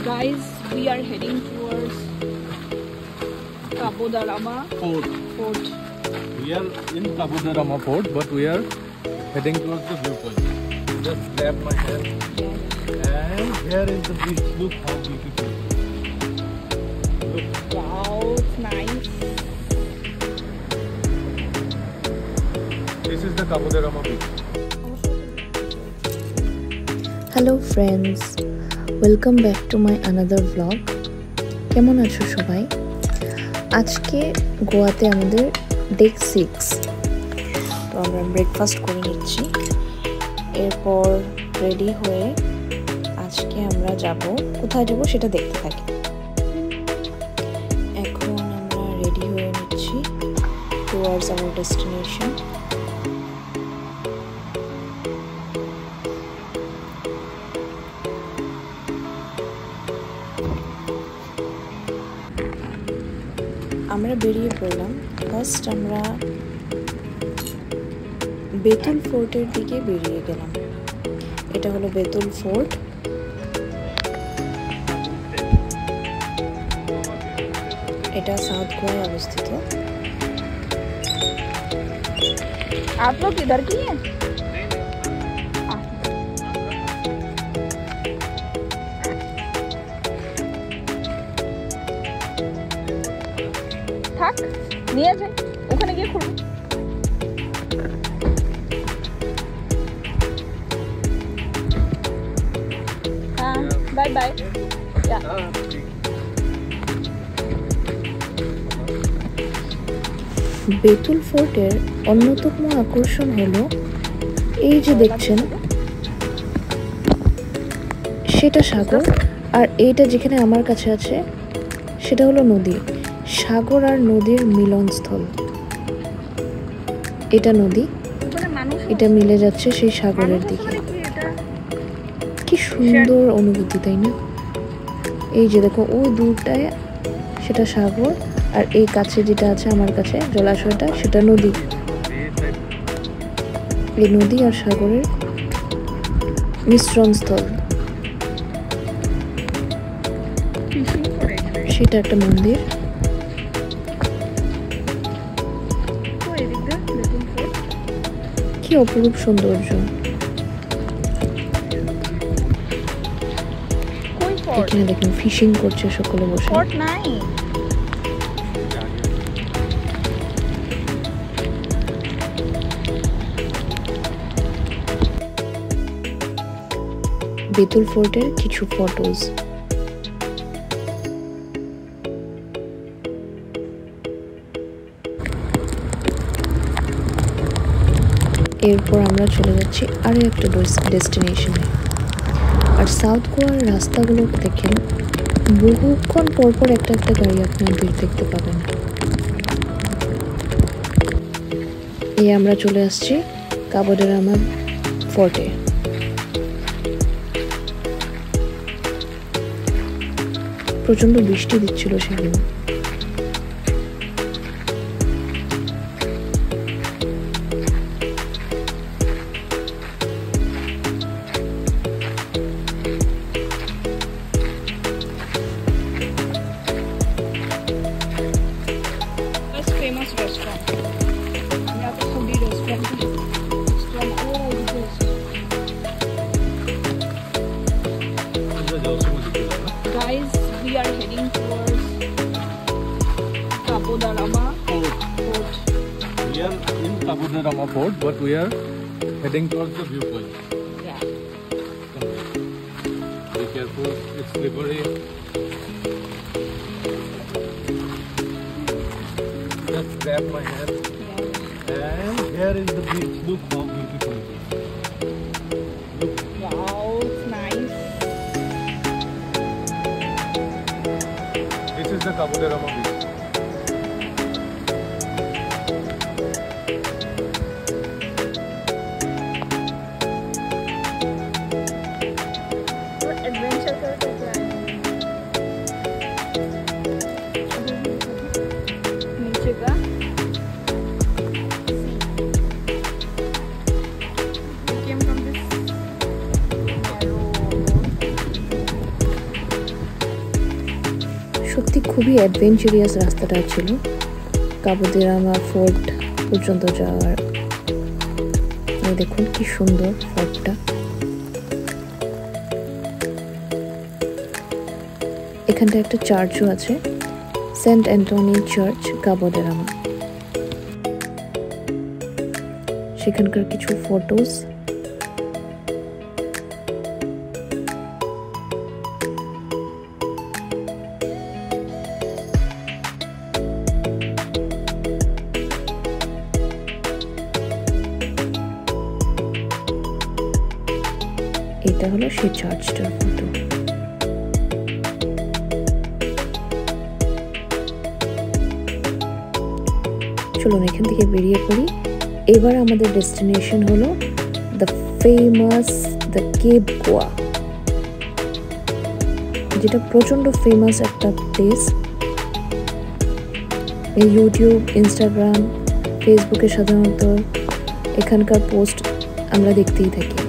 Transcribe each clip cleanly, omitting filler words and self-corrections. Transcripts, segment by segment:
Guys, we are heading towards Cabo da Rama Fort. We are in Cabo da Rama Fort, but we are heading towards the viewpoint. Just grab my hand. And here is the beach. Look how beautiful. Look. Wow, it's nice. This is the Cabo da Rama beach. Hello friends, welcome back to my another vlog. কেমন আছো সবাই? আজকে গোয়াতে আমাদের day 6। তো আমরা breakfast করে নিচ্ছি, এরপর রেডি হয়ে আজকে আমরা কোথায় যাব সেটা দেখতে থাকি। এখন আমরা রেডি হয়ে নিচ্ছি টুয়ার্ডস আওয়ার ডেস্টিনেশন। আমরা বেরিয়ে পড়লাম। ফার্স্ট আমরা বেতুল ফোর্টের দিকে বেরিয়ে গেলাম। এটা হলো বেতুল ফোর্ট। এটা সাউথ গোয়ায় অবস্থিত। आप लोग इधर की हैं? থাক নিয়ে যাই, ওখানে গিয়ে খুলবো। হ্যাঁ, বাই বাই। বেতুল ফোর্টের অন্যতম আকর্ষণ হলো এই যে দেখছেন, সেটা সাগর, আর এইটা যেখানে আমার কাছে আছে সেটা হলো নদী। সাগর আর নদীর মিলনস্থল। এটা নদী, এটা মিলে যাচ্ছে সেই সাগরের দিকে। কি সুন্দর অনুভূতি, তাই না? এই যে দেখো, ওই দূরটায় সেটা সাগর, আর এই কাছে যেটা আছে আমার কাছে জলাশয়টা, সেটা নদী। এই নদী আর সাগরের মিশ্রণস্থল। সেটা একটা মন্দির। কি অপরূপ সৌন্দর্য! এখানে দেখুন ফিশিং করছে সকলে বসে। বেতুল ফোর্টের কিছু ফটোজ। এরপর আমরা চলে যাচ্ছি আরও একটা ডেস্টিনেশনে। আর সাউথ গোয়ার রাস্তাগুলো দেখেন, বহুক্ষণ পরপর একটা গাড়ি আপনাদের দেখতে পাবেন। এই আমরা চলে আসছি কাবো দে রামা ফোর্টে। প্রচন্ড বৃষ্টি দিচ্ছিল সেদিন। फेमस रेस्टोरेंट, यहाँ पे foodie restaurant Guys, we are heading towards Cabo da Rama Fort. We are in Cabo da Rama Fort, but we are heading towards the viewpoint. Yeah. Be careful, it's slippery. Just grab my hand. And here is the beach. Look how beautiful it is. Look. Wow, it's nice. This is the Cabo da Rama beach. Adventure करते हैं। नीचे का came from this narrow road. সত্যি খুবই অ্যাডভেঞ্চারিয়াস রাস্তাটা ছিল কাবো দে রামা fort পর্যন্ত যাওয়ার। এই দেখুন কি সুন্দর ফোর্টটা। এখানটা একটা চার্চও আছে, সেন্ট অ্যান্টনি চার্চ কাবো দে রামা। সেখানকার কিছু ফটোস। এটা হলো সেই চার্চটার ফটো। চলুন এখান থেকে বেরিয়ে পড়ি। এবার আমাদের ডেস্টিনেশন হলো the famous the cape Goa, যেটা প্রচন্ড ফেমাস একটা প্লেস। এই ইউটিউব, ইনস্টাগ্রাম, ফেসবুকে সাধারণত এখানকার পোস্ট আমরা দেখতেই থাকি।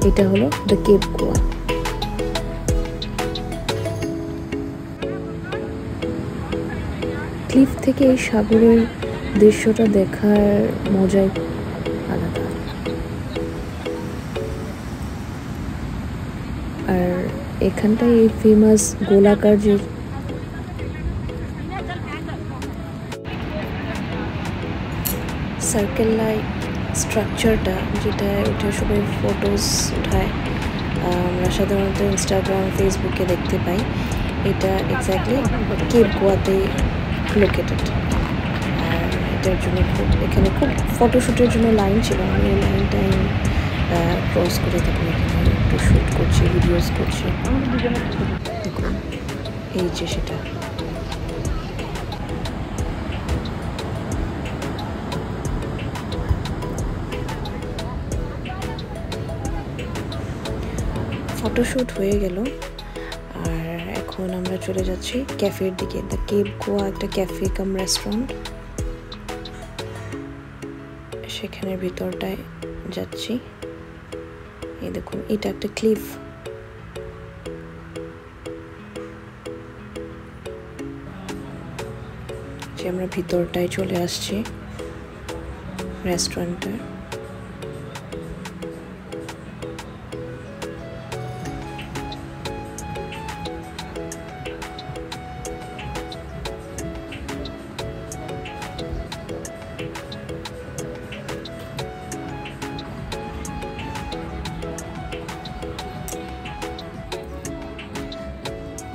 এটা হলো দ্য কেপ গোয়া। ক্লিফ থেকে এই সাগরের দৃশ্যটা দেখার মজাই আলাদা। আর এখানটায় এই ফেমাস গোলাকার যে সার্কেল লাইক স্ট্রাকচারটা, যেটা ওটা সবাই ফটোস উঠায়, আমরা সাধারণত ইনস্টাগ্রাম, ফেসবুকে দেখতে পাই। এটা এক্স্যাক্টলি কেপ গোয়াতে লোকেটেড। আর এটার জন্য এখানে খুব ফটোশ্যুটের জন্য লাইন ছিল। আমি এই লাইনটাই ক্রস করে তখন এখানে একটু শ্যুট করছি, ভিডিওস করছি। দেখুন এই যে সেটা। ফটোশ্যুট হয়ে গেল, আর এখন আমরা চলে যাচ্ছি ক্যাফের দিকে। দ্য কেপ গোয়া একটা ক্যাফে কাম রেস্টুরেন্ট, সেখানের ভিতরটায় যাচ্ছি। এই দেখুন এটা একটা ক্লিফ। যে আমরা ভিতরটায় চলে আসছি রেস্টুরেন্টের।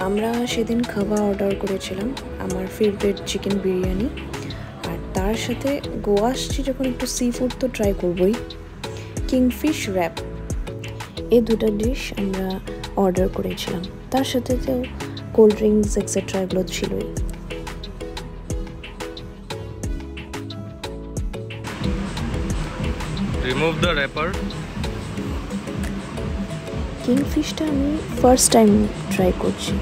আমরা সেদিন খাবার অর্ডার করেছিলাম, আমার ফেভারিট চিকেন বিরিয়ানি, আর তার সাথে গোয়া আসছি যখন একটু সি ফুড তো ট্রাই করবই। কিংফিশ র্যাপ, এই দুটো ডিশ আমরা অর্ডার করেছিলাম। তার সাথে তো কোল্ড ড্রিঙ্কস এক্সেট্রা এগুলো ছিলই। Remove the wrapper. কিংফিশটা আমি ফার্স্ট টাইম ট্রাই করছি,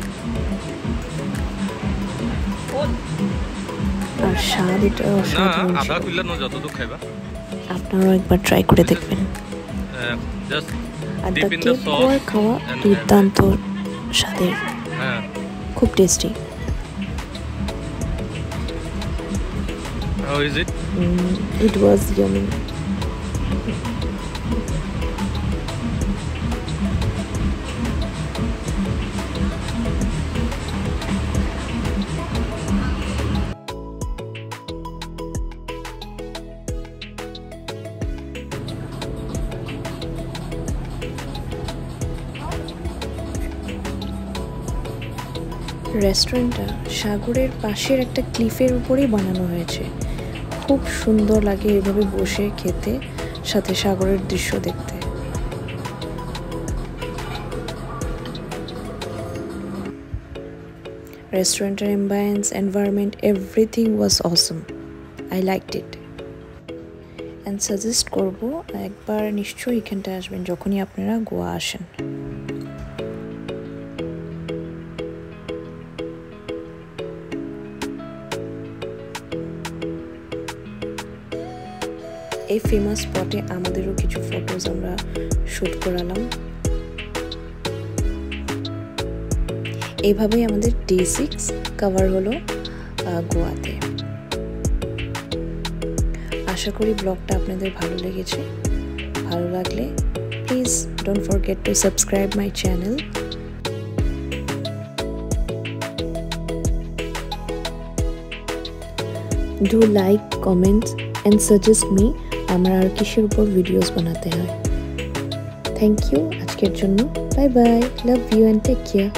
আর স্বাদ এটা অসাধারণ ছিল। আপনারাও একবার ট্রাই করে দেখবেন। আর দ্য কেপ গোয়ার খাওয়া দুর্দান্ত স্বাদের, খুব tasty. How is it? It was yummy. রেস্টুরেন্টটা সাগরের পাশের একটা ক্লিফের উপরেই বানানো হয়েছে। খুব সুন্দর লাগে এভাবে বসে খেতে, সাথে সাগরের দৃশ্য দেখতে। রেস্টুরেন্টের ambience, environment, everything was Assam. I liked it and suggest করবো একবার নিশ্চয়ই এখানটায় আসবেন যখনই আপনারা গোয়া আসেন। এই ফেমাস স্পটে আমাদেরও কিছু ফটোজ আমরা শ্যুট করালাম। এইভাবেই আমাদের ডে 6 কভার হলো গোয়াতে। আশা করি ব্লগটা আপনাদের ভালো লেগেছে। ভালো লাগলে please don't forget to subscribe my channel. Do like, comments and suggest me আমার আর কিসের উপর ভিডিওস বানাতে হয়। থ্যাংক ইউ আজকের জন্য। Bye bye, love you and take care.